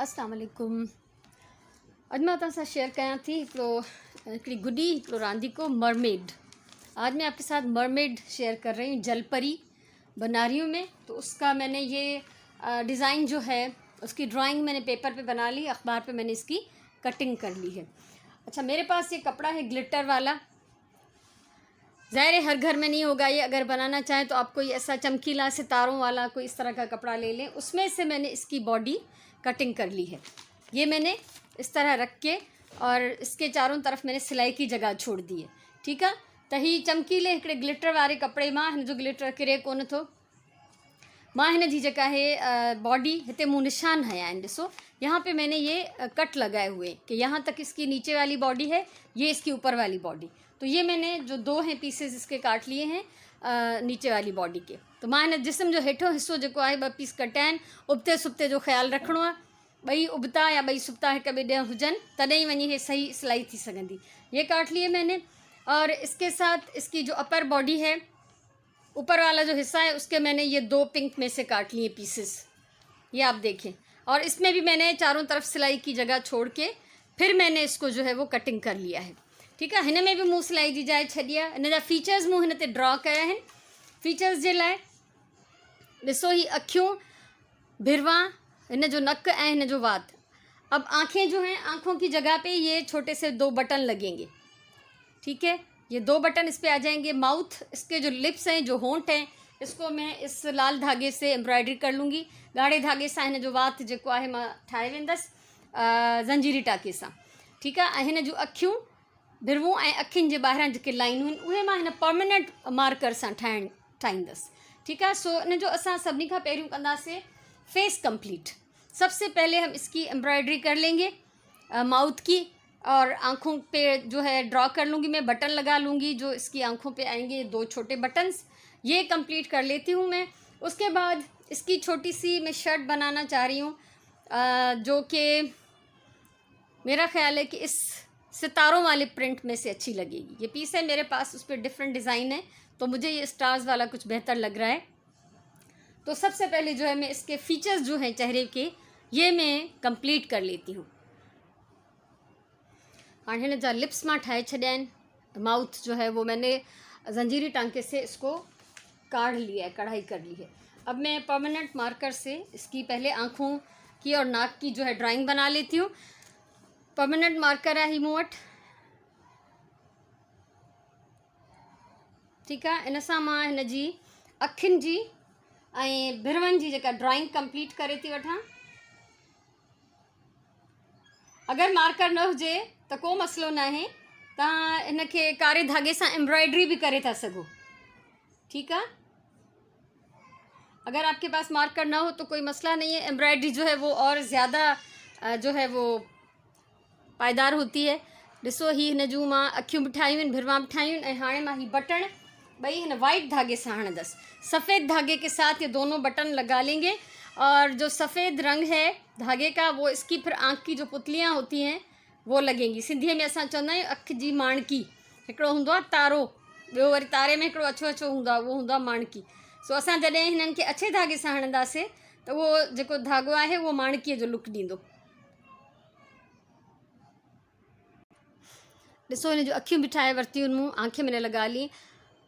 अस्सलाम वालेकुम। अॼु मां तव्हां सां शेयर कयां थी हिकिड़ी गुडी हिकिड़ो रांदीको मरमेड। आज मैं आपके साथ मरमेड शेयर कर रही हूँ, जलपरी बना रही हूँ मैं। तो उसका मैंने ये डिज़ाइन जो है उसकी ड्राइंग मैंने पेपर पे बना ली, अखबार पे मैंने इसकी कटिंग कर ली है। अच्छा, मेरे पास ये कपड़ा है ग्लिटर वाला। ज़ाहिर है हर घर में नहीं होगा ये, अगर बनाना चाहें तो आप कोई ऐसा चमकीला सितारों वाला कोई इस तरह का कपड़ा ले लें। उसमें से मैंने इसकी बॉडी कटिंग कर ली है। ये मैंने इस तरह रख के और इसके चारों तरफ मैंने सिलाई की जगह छोड़ दी है। ठीक है, त ही चमकीले हिकिड़े ग्लिटर वारे कपिड़े मां हिन जो ग्लिटर किरे कोन थो। मां हिन जी जेका है बॉडी हिते मूं निशान हया आहिनि, ॾिसो यहाँ पे मैंने ये कट लगाए हुए कि यहाँ तक इसकी नीचे वाली बॉडी है, ये इसकी ऊपर वाली बॉडी। तो ये मैंने जो दो हैं पीसेस इसके काट लिए हैं नीचे वाली बॉडी के। तो मां हिन जिस्म जो हेठो हिस्सो जेको आहे ॿ पीस कटिया आहिनि। उबते सुबते जो ख़्यालु रखिणो आहे, ॿई उबता या ॿई सुबता हिक ॿिए ॾे हुजनि, तॾहिं ई वञी हे सही सिलाई थी सघंदी। ये काट लिए मैंने। और इसके साथ इसकी जो अपर बॉडी है, ऊपर वाला जो हिस्सा है, उसके मैंने ये दो पिंक में से काट लिए पीसेस, ये आप देखें। और इसमें भी मैंने चारों तरफ सिलाई की जगह छोड़ के फिर मैंने इसको जो है वो कटिंग कर लिया है। ठीक है, हिन में भी मूं सिलाई जी जाइ छॾी आहे। हिन जा फीचर्स मूं हिन ते ड्रॉ कया आहिनि। फीचर्स जे लाइ ॾिसो ही अखियूं, भिरवा, हिन जो नक ऐं हिन जो वात। अब आँखें जो हैं, आँखों की जगह पे ये छोटे से दो बटन लगेंगे। ठीक है, ये दो बटन इस पे आ जाएंगे। माउथ, इसके जो लिप्स हैं, जो होंठ हैं, इसको मैं इस लाल धागे से एम्ब्रॉयडरी कर लूँगी। ॻाढ़े धागे सां हिन जो वात जेको आहे मां ठाहे वेंदसि ज़ंजीरी टाके सां। ठीक आहे, ऐं हिन जूं अखियूं, भिरवूं ऐं अखियुनि जे ॿाहिरां जेके लाइनूं आहिनि उहे मां हिन परमानेंट मार्कर सां ठाहींदसि। ठीक है, सो इन जो असां सभिनी खां पहिरियों कंदासीं फेस कंप्लीट। सबसे पहले हम इसकी एम्ब्रॉयडरी कर लेंगे माउथ की, और आँखों पे जो है ड्रॉ कर लूँगी मैं, बटन लगा लूँगी जो इसकी आँखों पे आएंगे, दो छोटे बटन्स। ये कंप्लीट कर लेती हूँ मैं। उसके बाद इसकी छोटी सी मैं शर्ट बनाना चाह रही हूँ जो कि मेरा ख्याल है कि इस सितारों वाले प्रिंट में से अच्छी लगेगी। ये पीस है मेरे पास, उस पर डिफरेंट डिज़ाइन है, तो मुझे ये स्टार्स वाला कुछ बेहतर लग रहा है। तो सबसे पहले जो है मैं इसके फीचर्स जो हैं चेहरे के, ये मैं कंप्लीट कर लेती हूँ। और हिन जा लिप्स मां ठाहे छॾिया आहिनि। माउथ जो है वो मैंने ज़ंजीरी टांके से इसको काढ़ लिया है, कढ़ाई कर ली है। अब मैं परमानेंट मार्कर से इसकी पहले आँखों की और नाक की जो है ड्राइंग बना लेती हूँ। परमानेंट मार्कर आहे मूं वटि। ठीक है, इन सां मां हिन जी अखियुनि जी ऐं भिरवनि जी जेका ड्राइंग कंप्लीट करे थी वठां। अगर मार्कर न हुजे तो को मसलो ना है, तव्हां इनके कारे धागे सां एम्ब्रॉयडरी भी करे था सघो। ठीक है, अगर आपके पास मार्कर ना हो तो कोई मसला नहीं है। एम्ब्रॉयडरी जो है वो और ज़्यादा जो है वो पायदार होती है। ॾिसो ही हिन जूं मां अखियूं बि ठाहियूं आहिनि, भिरवा बि ठाहियूं आहिनि, ऐं हाणे मां ही बटण ॿई हिन वाइट धागे से हणंदसि। सफ़ेद धागे के साथ ये दोनों बटन लगा लेंगे, और जो सफ़ेद रंग है धागे का वो इसकी फिर आँख की जो पुतलियाँ होती हैं वो लगेंगी। सिंधीअ में असां चवंदा आहियूं अखि जी माणकी। हिकिड़ो हूंदो आहे तारो, ॿियो वरी तारे में हिकिड़ो अछो अछो हूंदो आहे, उहो हूंदो आहे माणकी। सो असां जॾहिं हिननि खे अछे धागे सां हणंदासीं त उहो जेको धागो आहे उहो माणकीअ जो लुक ॾींदो। ॾिसो हिन जो अखियूं भी ठाहे वरतियूं मूं, आँखें मैंने लगा ली।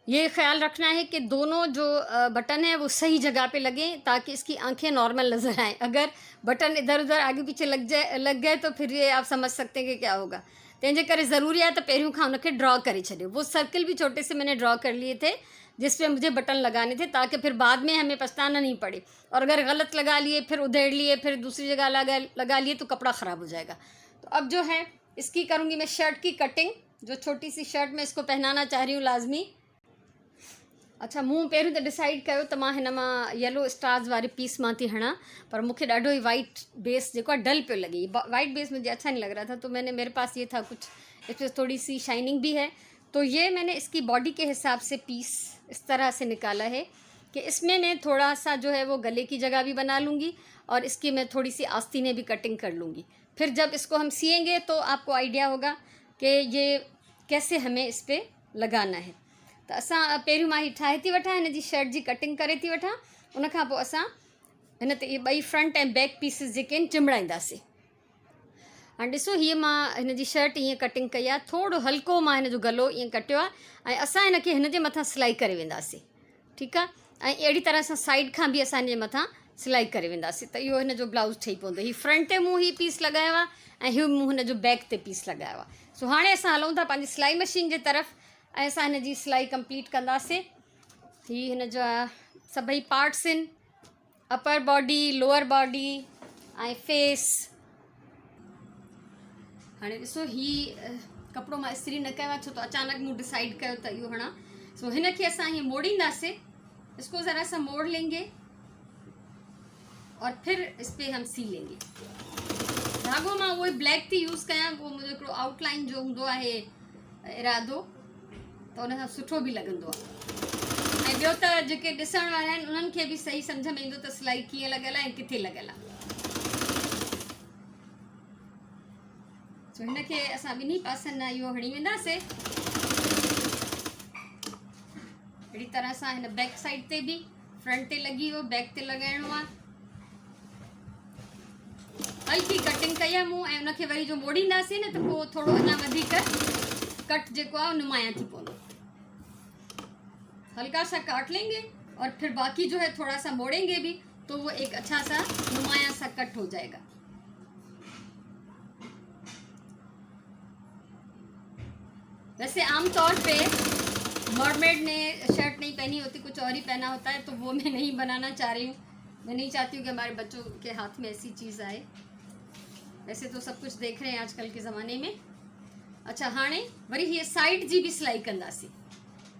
ये ख्याल रखना है कि दोनों जो बटन है वो सही जगह पे लगें ताकि इसकी आंखें नॉर्मल नज़र आएँ। अगर बटन इधर उधर आगे पीछे लग गए तो फिर ये आप समझ सकते हैं कि क्या होगा। तंहिंजे करे ज़रूरी है तो पहिरियों खां उनके ड्रॉ करे छॾियो। वो सर्किल भी छोटे से मैंने ड्रॉ कर लिए थे जिस पे मुझे बटन लगाने थे, ताकि फिर बाद में हमें पछताना नहीं पड़े। और अगर गलत लगा लिए, फिर उधेड़ लिए, फिर दूसरी जगह लगा लिए तो कपड़ा ख़राब हो जाएगा। तो अब जो है इसकी करूँगी मैं शर्ट की कटिंग। जो छोटी सी शर्ट में इसको पहनाना चाह रही हूँ लाजमी। अच्छा, मूं पहिरियों तो डिसाइड कयो त मां हिन मां येलो स्टार्स वारे पीस मां थी हणा, पर मुझे ॾाढो ही वाइट बेस जेको आहे डल पे लगे। वाइट बेस मुझे अच्छा नहीं लग रहा था, तो मैंने मेरे पास ये था कुछ, इसमें थोड़ी सी शाइनिंग भी है। तो ये मैंने इसकी बॉडी के हिसाब से पीस इस तरह से निकाला है कि इसमें मैं थोड़ा सा जो है वो गले की जगह भी बना लूँगी, और इसकी मैं थोड़ी सी आस्तीनें भी कटिंग कर लूँगी। फिर जब इसको हम सिएंगे तो आपको आइडिया होगा कि ये कैसे हमें इस पर लगाना है। तो असां पहिरियों मां ही ठाहे थी वठां, हिन जी शर्ट जी कटिंग करे थी वठां। उन खां पोइ असां हिन ते इहे ॿई फ्रंट ऐं बैक पीसिस जेके आहिनि चिमड़ाईंदासीं। हाणे ॾिसो हीअ मां हिन जी शर्ट ईअं कटिंग कई आहे, थोरो हल्को मां हिन जो गलो ईअं कटियो आहे ऐं असां हिन खे हिन जे मथां सिलाई करे वेंदासीं, ठीकु आहे। ऐं अहिड़ी तरह सां साइड खां बि असां हिन जे मथां सिलाई करे वेंदासीं, त इहो हिन जो ब्लाउज़ ठही पवंदो। हीअ फ्रंट ते मूं हीअ पीस लॻायो आहे ऐं हीअ मूं हिन जो बैक ते पीस लॻायो आहे। सो हाणे असां हलूं था पंहिंजी सिलाई मशीन जे तरफ़ ऐं असां हिन जी सिलाई कंप्लीट कंदासीं। हीअ हिन जा सभई पार्ट्स आहिनि, अपर बॉडी, लोअर बॉडी ऐं फेस। हाणे ॾिसो हीअ कपिड़ो मां इस्त्री न कयो आहे छो त अचानक मूं डिसाइड कयो त इहो हणा। सो हिन खे असां हीअं मोड़ींदासीं, इसको ज़रा सा मोड़ लेंगे और फिर इस पर हम सी लेंगे। धागो मां उहो ब्लैक थी यूज़ कयां, उहो मुंहिंजो हिकिड़ो आउटलाइन जो हूंदो आहे इरादो, त उन सां सुठो बि लॻंदो आहे। ऐं ॿियो त जेके ॾिसण वारा आहिनि उन्हनि खे बि सही सम्झ में ईंदो त सिलाई कीअं लॻियल आहे ऐं किथे लॻियल आहे। सो हिन खे असां ॿिन्ही पासनि सां इहो हणी वेंदासीं अहिड़ी तरह सां। हिन बैक साइड ते बि फ्रंट ते लॻी वियो, बैक ते लॻाइणो आहे। हल्की कटिंग कई आहे मूं ऐं उनखे वरी जो मोड़ींदासीं न त पोइ थोरो अञा वधीक कट जेको आहे नुमाया थी पवंदो। हल्का सा काट लेंगे और फिर बाकी जो है थोड़ा सा मोड़ेंगे भी तो वो एक अच्छा सा नुमाया सा कट हो जाएगा। वैसे आमतौर पे मरमेड ने शर्ट नहीं पहनी होती, कुछ और ही पहना होता है, तो वो मैं नहीं बनाना चाह रही हूँ। मैं नहीं चाहती हूँ कि हमारे बच्चों के हाथ में ऐसी चीज़ आए। वैसे तो सब कुछ देख रहे हैं आजकल के ज़माने में। अच्छा हाणे वरी ये साइड जी भी सिलाई कंदासीं।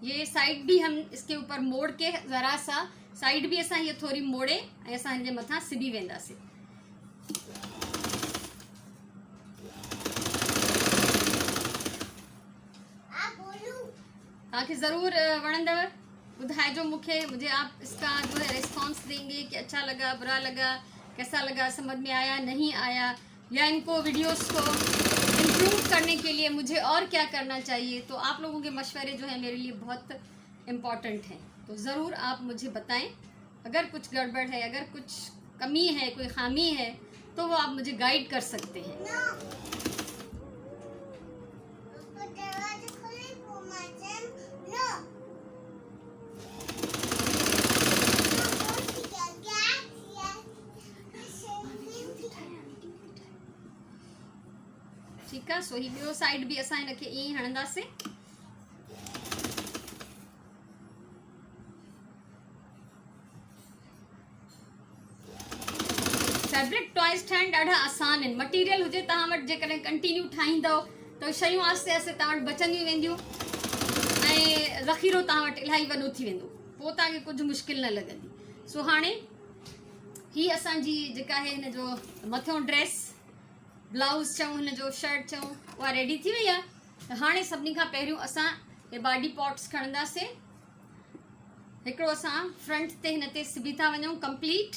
ये साइड भी हम इसके ऊपर मोड़ के ज़रा सा साइड भी असां ये थोड़ी मोड़े ऐं असां हिन जे मथां सिबी वेंदासीं। तव्हांखे ज़रूर वणंदव, ॿुधाइजो मूंखे, मुझे आप इसका जो है रिस्पॉन्स देंगे कि अच्छा लगा, बुरा लगा, कैसा लगा, समझ में आया, नहीं आया, या इनको वीडियोस को इम्प्रूव करने के लिए मुझे और क्या करना चाहिए। तो आप लोगों के मशवरे जो है मेरे लिए बहुत इम्पॉर्टेंट हैं, तो ज़रूर आप मुझे बताएं। अगर कुछ गड़बड़ है, अगर कुछ कमी है, कोई खामी है, तो वो आप मुझे गाइड कर सकते हैं। ठीक है। सो ही ॿियो साइड भी असां हिनखे ईअं ई हणंदासीं। फैब्रिक टॉयज ठाहिण ॾाढा आसान आहिनि। मटीरियल हुजे तव्हां वटि, जेकॾहिं कंटिन्यू ठाहींदव त शयूं आस्ते आस्ते तव्हां वटि बचंदियूं वेंदियूं ऐं ज़ख़ीरो तव्हां वटि इलाही वॾो थी वेंदो, पोइ तव्हांखे कुझु मुश्किल न लॻंदी। सो हाणे ही असांजी जेका आहे हिन जो मथियों ड्रेस, ब्लाउज़ चऊं, हिन जो शर्ट चऊं, उहा रेडी थी वई आहे। त हाणे सभिनी खां पहिरियों असां हे बॉडी पॉट्स खणंदासीं। हिकिड़ो असां फ्रंट ते हिन ते सिबी था वञूं कंप्लीट।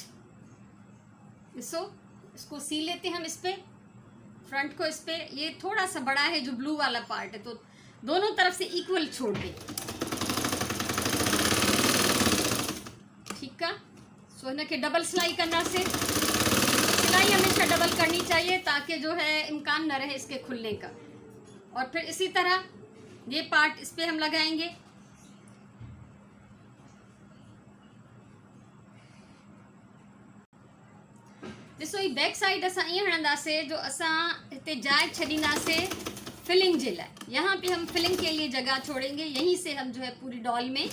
इसो इसको सी लेते हैं हम इस पे, फ्रंट को इस पे। ये थोड़ा सा बड़ा है जो ब्लू वाला पार्ट है, तो दोनों तरफ से इक्वल छोड़ दें, ठीक है। सो इनके डबल सिलाई करना से, सिलाई हमेशा डबल करनी चाहिए ताकि जो है इम्कान न रहे इसके खुलने का। और फिर इसी तरह ये पार्ट इस पे हम लगाएंगे। ॾिसो ही बैक साइड असां ईअं हणंदासीं जो असां हिते जाइ छॾींदासीं फिलिंग के लिए। यहाँ पे हम फिलिंग के लिए जगह छोड़ेंगे, यहीं से हम जो है पूरी डॉल में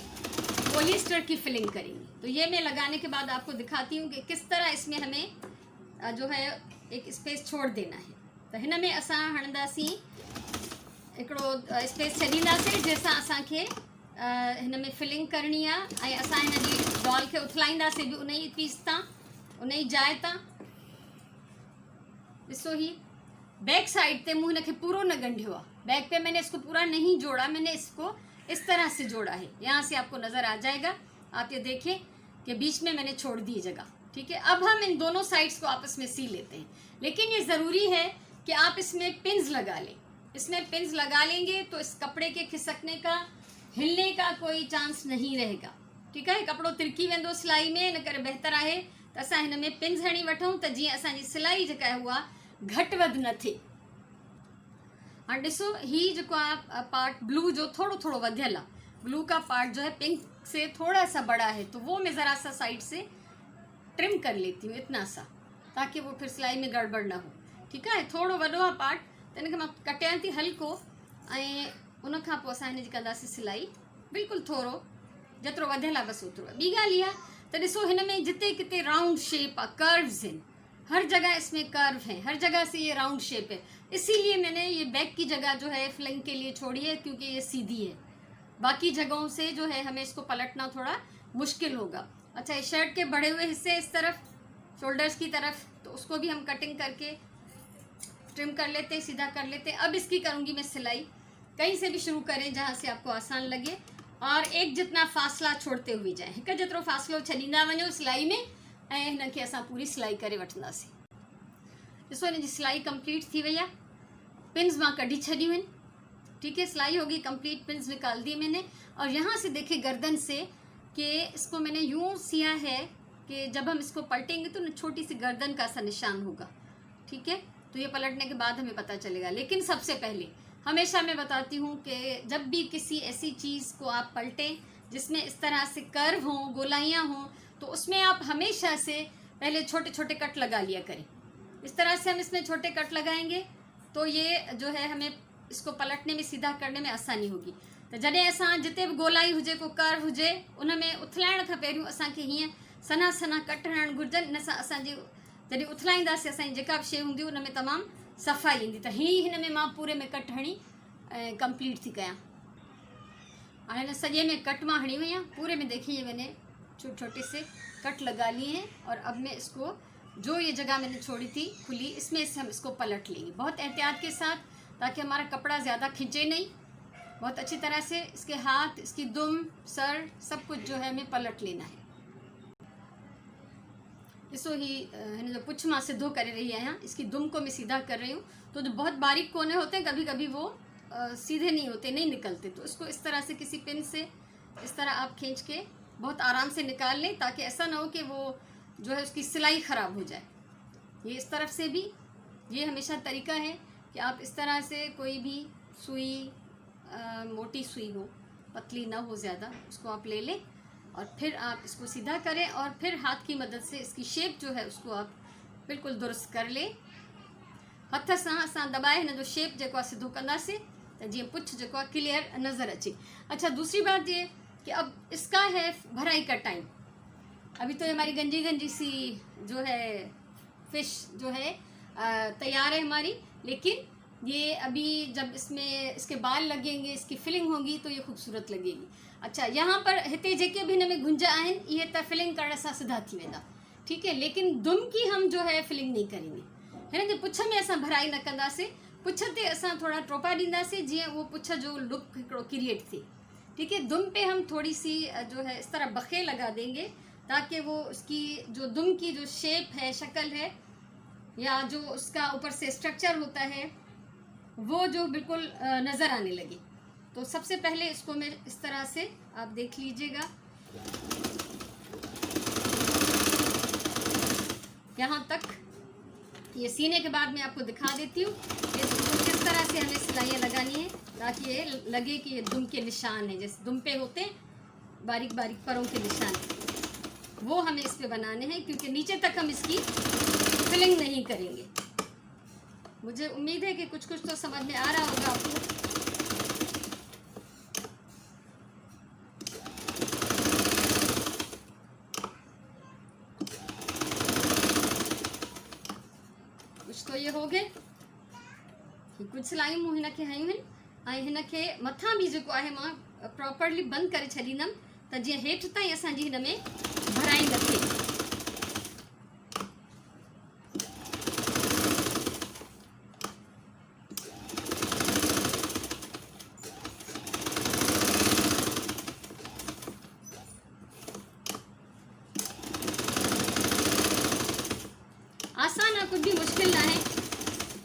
पॉलिएस्टर की फिलिंग करेंगे। तो ये मैं लगाने के बाद आपको दिखाती हूँ कि किस तरह इसमें हमें जो है एक स्पेस छोड़ देना है। तो हिन में असां हणंदासीं हिकिड़ो स्पेस छॾींदासीं जंहिंसां असांखे हिन में फिलिंग करणी आहे ऐं असां हिन जी डॉल खे उथलाईंदासीं बि उन ई पीस तां, उन ई जाइ तां। ॾिसो ही बैक साइड पे मुँह हिनखे पूरो न गंढियो आहे, बैक पे मैंने इसको पूरा नहीं जोड़ा, मैंने इसको इस तरह से जोड़ा है। यहाँ से आपको नज़र आ जाएगा, आप ये देखें कि बीच में मैंने छोड़ दी जगह, ठीक है। अब हम इन दोनों साइड्स को आपस में सी लेते हैं, लेकिन ये ज़रूरी है कि आप इसमें पिन्स लगा लें। इसमें पिन्स लगा लेंगे तो इस कपड़े के खिसकने का, हिलने का कोई चांस नहीं रहेगा, ठीक है। कपड़ो तिरकी वेंदो सिलाई में, इन करे बहितर आहे त असां हिन में पिन्स हणी वठूं त जीअं असांजी सिलाई जेका आहे उहा घटि वधि न थिए। हाँ ॾिसो, ही जेको आहे पार्ट ब्लू जो थोड़ा थोड़ा वधियल आहे, ब्लू का पार्ट जो है पिंक से थोड़ा सा बड़ा है, तो वो मैं ज़रा सा साइड से ट्रिम कर लेती हूँ इतना सा, ताकि वो फिर सिलाई में गड़बड़ ना हो। ठीक है, थोड़ो वॾो आहे पार्ट, त हिनखे मां कटियां थी हल्को, ऐं उन खां पोइ असां हिनजी कंदासीं सिलाई बिल्कुलु थोरो, जेतिरो वधियल आहे बसि ओतिरो। ॿी ॻाल्हि इहा त ॾिसो, हिन में जिते किथे राउंड शेप आहे, कर्व्स आहिनि, हर जगह इसमें कर्व है, हर जगह से ये राउंड शेप है, इसीलिए मैंने ये बैक की जगह जो है फ्लिंग के लिए छोड़ी है, क्योंकि ये सीधी है। बाकी जगहों से जो है हमें इसको पलटना थोड़ा मुश्किल होगा। अच्छा, ये शर्ट के बढ़े हुए हिस्से इस तरफ, शोल्डर्स की तरफ, तो उसको भी हम कटिंग करके ट्रिम कर लेते हैं, सीधा कर लेते हैं। अब इसकी करूँगी मैं सिलाई, कहीं से भी शुरू करें जहाँ से आपको आसान लगे, और एक जितना फासला छोड़ते हुए जाए, हिकु जेतिरो फ़ासिलो छॾींदा वञो सिलाई में, ऐं हिन खे असां पूरी सिलाई करे वठंदासीं। ॾिसो, हिन जी सिलाई कंप्लीट थी वई आहे, पिन्स मां कढी छॾियूं आहिनि। ठीक है, सिलाई होगी कंप्लीट, पिन्स निकाल दिए मैंने। और यहाँ से देखिए गर्दन से कि इसको मैंने यूँ सिया है कि जब हम इसको पलटेंगे तो छोटी सी गर्दन का सा निशान होगा। ठीक है, तो ये पलटने के बाद हमें पता चलेगा। लेकिन सबसे पहले हमेशा मैं बताती हूँ कि जब भी किसी ऐसी चीज़ को आप पलटें जिसमें इस तरह से कर्व हों, गोलाइयाँ हों, तो उसमें आप हमेशा से पहले छोटे छोटे कट लगा लिया करें। इस तरह से हम इसमें छोटे कट लगाएंगे तो ये जो है हमें इसको पलटने में, सीधा करने में आसानी होगी। तो जॾहिं असां जिते भी गोलाई हुजे, को कर्व हुजे, उन में उथलाइण खां पहिरियों असांखे हीअं सन्हा सन्हा कट हणणु घुरिजनि। इन सां असांजी जॾहिं उथलाईंदासीं असांजी जेका बि शइ हूंदी उन में तमामु सफ़ाई ईंदी। त हिन में मां पूरे में कट हणी कंप्लीट थी कयां। हाणे हिन सॼे में कट मां हणी वई आहियां, पूरे में देखिए मैंने छोटे छोटे से कट लगा लिए हैं। और अब मैं इसको, जो ये जगह मैंने छोड़ी थी खुली, इसमें से हम इसको पलट लेंगे बहुत एहतियात के साथ, ताकि हमारा कपड़ा ज़्यादा खिंचे नहीं। बहुत अच्छी तरह से इसके हाथ, इसकी दुम, सर, सब कुछ जो है हमें पलट लेना है। ॾिसो, ही हिन जो पुछ मां सिधो करे रही आहियां, इसकी दुम को मैं सीधा कर रही हूँ। तो जो बहुत बारीक कोने होते हैं कभी कभी वो सीधे नहीं होते, नहीं निकलते, तो इसको इस तरह से किसी पिन से इस तरह आप खींच के बहुत आराम से निकाल लें, ताकि ऐसा ना हो कि वो जो है उसकी सिलाई ख़राब हो जाए। ये इस तरफ से भी, ये हमेशा तरीका है कि आप इस तरह से कोई भी सुई, मोटी सुई हो, पतली ना हो ज़्यादा, उसको आप ले लें और फिर आप इसको सीधा करें, और फिर हाथ की मदद से इसकी शेप जो है उसको आप बिल्कुल दुरुस्त कर लें। हथ सां असां दबाए हिन जो शेप जेको आहे सिधो कंदासीं, त जीअं पुछ जेको आहे क्लियर नज़र अचे। अच्छा, दूसरी बात ये कि अब इसका है भराई का टाइम। अभी तो हमारी गंजी गंजी सी जो है फिश जो है तैयार है हमारी, लेकिन ये अभी जब इसमें इसके बाल लगेंगे, इसकी फिलिंग होगी, तो ये खूबसूरत लगेगी। अच्छा, यहाँ पर हिते जेके भी हिन में गुंज आहिनि, इहे त फिलिंग करण सां सिधा थी वेंदा। ठीक है, लेकिन दुम की हम जो है फिलिंग नहीं करेंगे। हिन जे पुछ में असां भराई न कंदासीं, पुछ ते असां थोड़ा टोपा ॾींदासीं, जीअं वो पुछ जो लुक हिकिड़ो क्रिएट थिए। ठीक है, दुम पे हम थोड़ी सी जो है इस तरह बखे लगा देंगे, ताकि वो उसकी जो दुम की जो शेप है, शक्ल है, या जो उसका ऊपर से स्ट्रक्चर होता है, वो जो बिल्कुल नज़र आने लगे। तो सबसे पहले इसको मैं इस तरह से, आप देख लीजिएगा, यहाँ तक। ये सीने के बाद मैं आपको दिखा देती हूँ इसको किस तरह से हमें सिलाइयाँ लगानी है, ताकि ये लगे कि ये दुम के निशान है, जैसे दुम पे होते हैं बारीक बारीक परों के निशान, वो हमें इस पे बनाने हैं, क्योंकि नीचे तक हम इसकी फिलिंग नहीं करेंगे। मुझे उम्मीद है कि कुछ कुछ तो समझ में आ रहा होगा आपको। कुछ तो ये हो गए, कुछ सिलायूं मूं हिन खे हयूं आहिनि, ऐं हिन खे मथां बि जेको आहे मां प्रॉपरली बंदि करे छॾींदमि, त जीअं हेठि ताईं असांजी हिन में भराई न थिए। आसान आहे, कुछ भी मुश्किल ना है,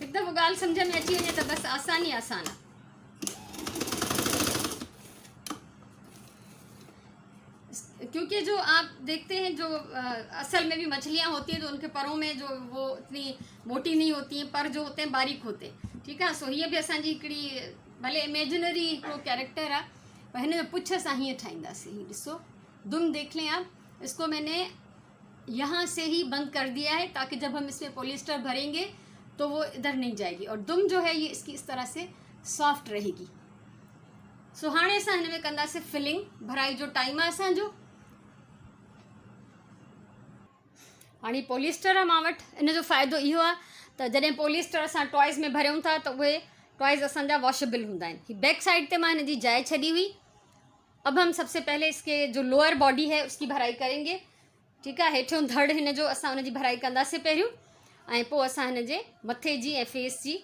एक दफ़ो ॻाल्हि सम्झ में अची वञे त बस आसान ही आसान आहे। क्योंकि जो आप देखते हैं जो असल में भी मछलियाँ होती हैं तो उनके परों में जो वो इतनी मोटी नहीं होती हैं, पर जो होते हैं बारीक होते हैं। ठीक है। सो हीअ बि असांजी हिकिड़ी भले इमेजिनरी हिकिड़ो कैरेक्टर आहे, पर हिन जो पुछ असां हीअं ठाहींदासीं। हीअ ॾिसो, दुम देख लें आप, इसको मैंने यहाँ से ही बंद कर दिया है ताकि जब हम इसमें पॉलिएस्टर भरेंगे तो वो इधर नहीं जाएगी, और दुम जो है ये इसकी इस तरह से सॉफ्ट रहेगी। सो हाणे असां हिन में कंदासीं फिलिंग, भराई जो टाइम आहे असांजो। हाणे पॉलिएस्टर आहे मां वटि, इन जो फ़ाइदो इहो आहे त जॾहिं पॉलिएस्टर असां टॉयज़ में भरियूं था त उहे टॉयज़ असांजा वॉशेबल हूंदा आहिनि। ही बैक साइड ते मां हिन जी जाइ छॾी हुई। अब हम सबसे पहले इसके जो लोअर बॉडी है उसकी भराई करेंगे। ठीक है। हेठियों धड़ हिन जो असां हुन जी भराई कंदासीं पहिरियों, ऐं पोइ असां हिन जे मथे जी ऐं फेस जी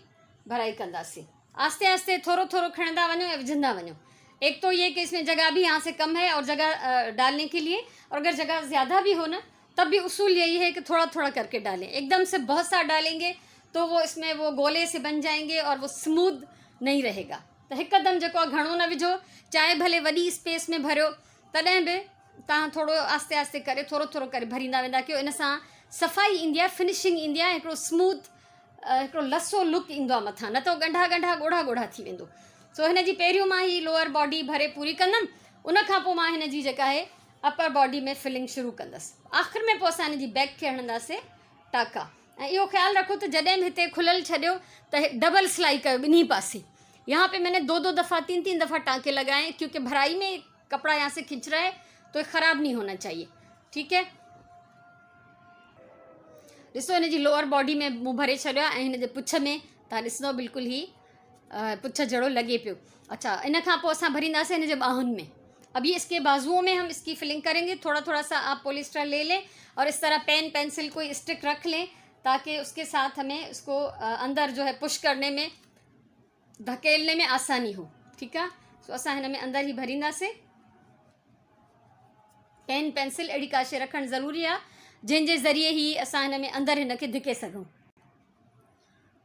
भराई कंदासीं। आस्ते आस्ते थोरो थोरो खणंदा वञो ऐं विझंदा वञो। एक तो ये कि इसमें जगह भी यहाँ से कम है और जगह डालने के लिए, और अगर जगह ज़्यादा भी हो ना तब भी उसूल यही है कि थोड़ा थोड़ा करके डालें। एकदम से बहुत सा डालेंगे तो वो इसमें वो गोले से बन जाएंगे और वो स्मूथ नहीं रहेगा। तो हिकदम जो घणो न विझो, चाहे भले वॾी स्पेस में भरियो तॾहिं बि तव्हां थोरो आस्ते आस्ते करे थोरो थोरो करे भरींदा वेंदा कयो। इन सां सफ़ाई ईंदी आहे, फिनिशिंग ईंदी आहे, हिकिड़ो स्मूथ हिकिड़ो लसो लुक ईंदो आहे मथां, न त ॻंढा ॻंढा ॻोढ़ा ॻोढ़ा थी वेंदो। सो हिन जी पहिरियों मां ही लोअर बॉडी भरे पूरी कंदमि, उन खां पोइ मां हिन जी जेका आहे अपर बॉडी में फिलिंग शुरू कंदसि। आख़िर में पोइ असां हिन जी बैक खे हणंदासीं टाका। ऐं इहो ख़्यालु रखो त जॾहिं बि हिते खुलियल छॾियो त डबल सिलाई कयो ॿिन्ही पासे। यहाँ पे मैंने दो दफ़ा तीन दफ़ा टाँके लगाए, क्योंकि भराई में कपड़ा यहाँ से खिंच रहा है तो ख़राब नहीं होना चाहिए। ठीक है। ॾिसो हिन जी लोअर बॉडी में मूं भरे छॾियो आहे, ऐं हिन जे पुछ में तव्हां ॾिसंदो बिल्कुल ही पुछ जहिड़ो लगे पियो। अच्छा, इन खां पोइ असां भरींदासीं हिन जे बाहुनि में। अभी इसके बाजुओं में हम इसकी फिलिंग करेंगे। थोड़ा थोड़ा सा आप पॉलिएस्टर ले लें और इस तरह पेन पेंसिल कोई स्टिक रख लें ताकि उसके साथ हमें उसको अंदर जो है पुश करने में, धकेलने में आसानी हो। ठीक है। सो असां हिन में अंदर ही भरींदासीं। पेन पेंसिल अहिड़ी का शइ रखणु ज़रूरी आहे जंहिंजे ज़रिए ही असां हिन में अंदर हिन खे धिके सघूं।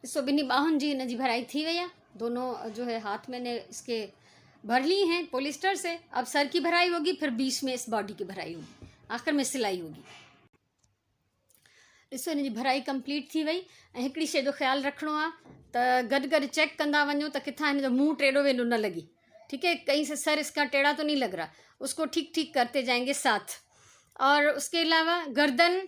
ॾिसो ॿिन्ही बाहुनि जी हिन जी भराई थी वई आहे। दोनों जो है हाथ मैंने इसके भर ली हैं पॉलिएस्टर से। अब सर की भराई होगी, फिर बीच में इस बॉडी की भराई होगी, आखिर में सिलाई होगी। ॾिसो हिन जी भराई कंप्लीट थी वई। ऐं हिकिड़ी शइ जो ख़्यालु रखिणो आहे त गॾु गॾु चेक कंदा वञो त किथां हिन जो मुंहुं टेढ़ो वेढ़ो न लगे। ठीक है। कहीं से सर इसका टेढ़ा तो नहीं लग रहा, उसको ठीक ठीक करते जाएंगे साथ। और उसके अलावा गर्दन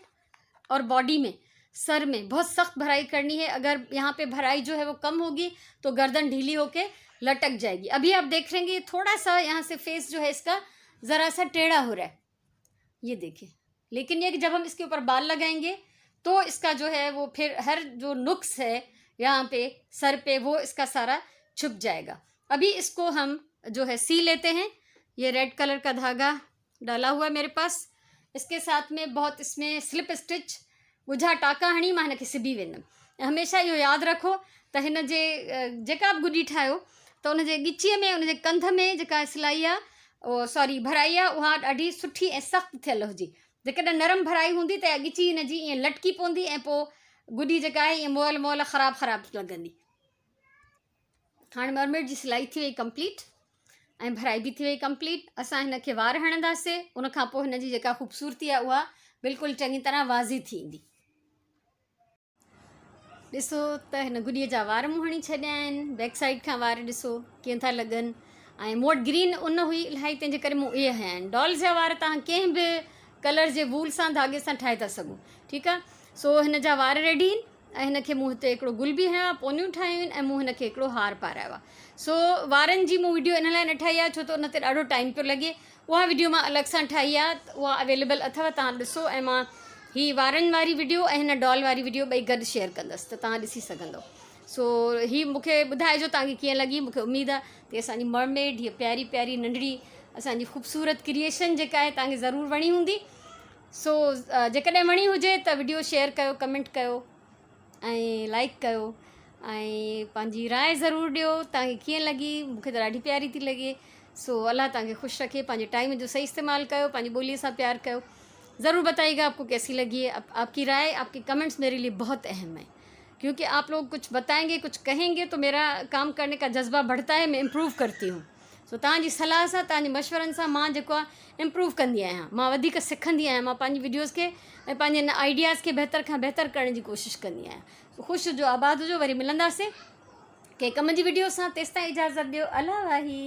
और बॉडी में, सर में बहुत सख्त भराई करनी है। अगर यहाँ पे भराई जो है वो कम होगी तो गर्दन ढीली होके लटक जाएगी। अभी आप देख रहे हैं थोड़ा सा यहाँ से फेस जो है इसका ज़रा सा टेढ़ा हो रहा है, ये देखिए। लेकिन ये कि जब हम इसके ऊपर बाल लगाएंगे तो इसका जो है वो फिर हर जो नुक्स है यहाँ पे सर पे वो इसका सारा छुप जाएगा। अभी इसको हम जो है सी लेते हैं। ये रेड कलर का धागा डाला हुआ है मेरे पास, इसके साथ में बहुत इसमें स्लिप स्टिच ॻुझा टाका हणी मां हिन खे सिबी वेंदमि। हमेशह इहो यादि रखो त हिन जे जेका बि गुॾी ठाहियो त उन जे ॻिचीअ में, उन जे कंध में जेका सिलाई आहे सॉरी भराई आहे उहा ॾाढी सुठी ऐं सख़्तु थियल हुजे। जेकॾहिं नरम भराई हूंदी त ॻिची हिन जी ईअं लटकी पवंदी ऐं पोइ गुॾी जेका आहे ईअं मोल मोल ख़राबु लॻंदी। हाणे मरमेड जी सिलाई थी वई कंप्लीट ऐं भराई बि थी वई कंप्लीट। असां हिन खे वार हणंदासीं, उन खां पोइ हिन जी जेका ख़ूबसूरती आहे उहा बिल्कुलु चङी तरह वाज़ी थी ईंदी। ॾिसो त हिन गुॾीअ जा वार मूं हणी छॾिया आहिनि। बैक साइड खां वार ॾिसो कीअं था लॻनि। ऐं मूं वटि ग्रीन ऊन हुई इलाही, तंहिंजे करे मूं इहे हया आहिनि। डॉल्स जा वार तव्हां कंहिं बि कलर जे वूल सां धागे सां ठाहे था सघो। ठीकु आहे। सो हिन जा वार रेडी आहिनि ऐं हिन खे मूं हिते हिकिड़ो गुल बि हयो आहे, पोनियूं ठाहियूं आहिनि ऐं मूं हिन खे हिकिड़ो हार पारायो आहे। सो वारनि जी मूं वीडियो इन लाइ न ठाही आहे छो त उन ते ॾाढो टाइम पियो लॻे। उहा वीडियो मां अलॻि सां ठाही आहे, उहा अवेलेबल अथव, तव्हां ॾिसो। ऐं मां ही वारनि वारी वीडियो ऐं हिन डॉल वारी वीडियो ॿई गॾु शेयर कंदसि त तव्हां ॾिसी सघंदव। सो ही मूंखे ॿुधाइजो तव्हांखे कीअं लॻी। मूंखे उमेदु आहे कि असांजी मरमेड हीअ प्यारी प्यारी नंढड़ी असांजी ख़ूबसूरत क्रिएशन जेका आहे तव्हांखे ज़रूरु वणी हूंदी। सो जेकॾहिं वणी हुजे त वीडियो शेयर कयो, कमेंट कयो ऐं लाइक कयो ऐं पंहिंजी राय ज़रूरु ॾियो तव्हांखे कीअं लॻी। मूंखे त ॾाढी प्यारी थी लॻे। सो अल्लाह तव्हांखे ख़ुशि रखे, पंहिंजे टाइम जो सही इस्तेमालु कयो, पंहिंजी ॿोलीअ सां प्यार कयो। ज़रूर बताइएगा आपको कैसी लगी है। आपकी राय, आपके कमेंट्स मेरे लिए बहुत अहम है, क्योंकि आप लोग कुछ बताएंगे, कुछ कहेंगे तो मेरा काम करने का जज्बा बढ़ता है, मैं इम्प्रूव करती हूँ। सो तव्हांजी सलाह सां तव्हांजे मशवरनि सां मां जेको आहे इम्प्रूव कंदी आहियां, मां वधीक सिखंदी आहियां, मां पंहिंजी वीडियोज़ खे ऐं पंहिंजे इन आइडियाज़ खे बहितर खां बहितर करण जी कोशिशि कंदी आहियां। ख़ुशि हुजो, आबाद हुजो, वरी मिलंदासीं कंहिं कम जी वीडियो सां। तेसिताईं इजाज़त ॾियो, अला वाही।